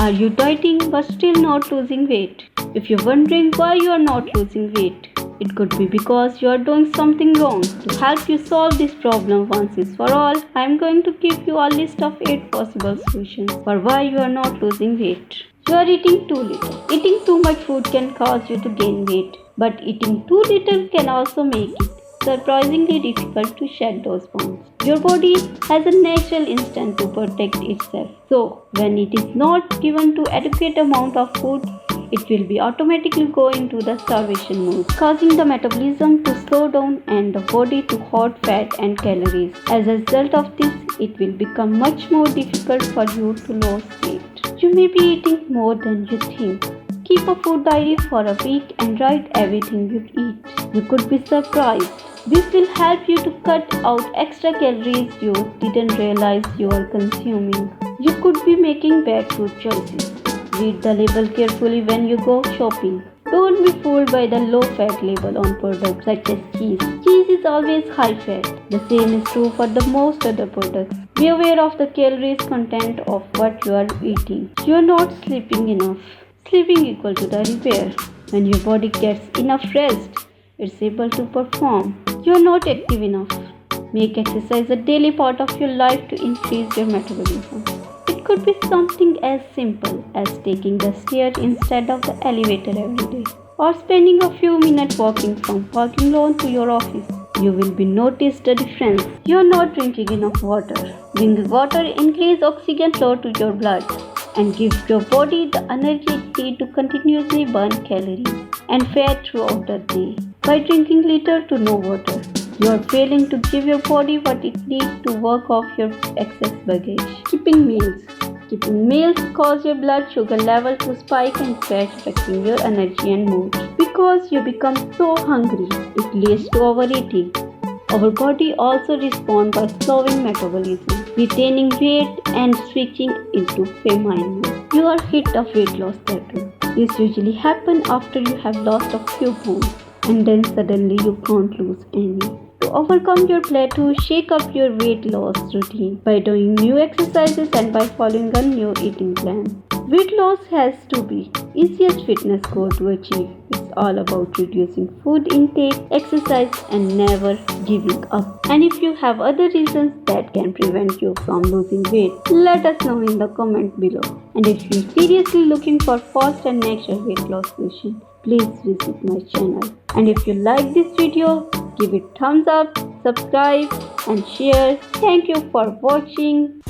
Are you dieting but still not losing weight? If you're wondering why you are not losing weight, it could be because you are doing something wrong. To help you solve this problem once and for all, I am going to give you a list of 8 possible solutions for why you are not losing weight. You are eating too little. Eating too much food can cause you to gain weight, but eating too little can also make it surprisingly difficult to shed those pounds. Your body has a natural instinct to protect itself. So, when it is not given to adequate amount of food, it will be automatically go into the starvation mode, causing the metabolism to slow down and the body to hoard fat and calories. As a result of this, it will become much more difficult for you to lose weight. You may be eating more than you think. Keep a food diary for a week and write everything you eat. You could be surprised. This will help you to cut out extra calories you didn't realize you are consuming. You could be making bad food choices. Read the label carefully when you go shopping. Don't be fooled by the low-fat label on products such as cheese. Cheese is always high-fat. The same is true for the most other products. Be aware of the calories content of what you are eating. You are not sleeping enough. Sleeping equal to the repair. When your body gets enough rest, it's able to perform. You are not active enough. Make exercise a daily part of your life to increase your metabolism. It could be something as simple as taking the stairs instead of the elevator every day, or spending a few minutes walking from parking lot to your office. You will be noticed the difference. You are not drinking enough water. Drinking water increases oxygen flow to your blood and gives your body the energy it needs to continuously burn calories and fat throughout the day. By drinking little to no water, you are failing to give your body what it needs to work off your excess baggage. Skipping meals. Skipping meals cause your blood sugar level to spike and crash, affecting your energy and mood. Because you become so hungry, it leads to overeating. Our body also responds by slowing metabolism, retaining weight and switching into famine mode. You are hit of weight loss plateau. This usually happens after you have lost a few pounds and then suddenly you can't lose any. To overcome your plateau, shake up your weight loss routine by doing new exercises and by following a new eating plan. Weight loss has to be easiest fitness goal to achieve. It's all about reducing food intake, exercise and never giving up. And if you have other reasons that can prevent you from losing weight, let us know in the comment below. And if you're seriously looking for fast and natural weight loss solution, please visit my channel. And if you like this video, give it thumbs up, subscribe and share. Thank you for watching.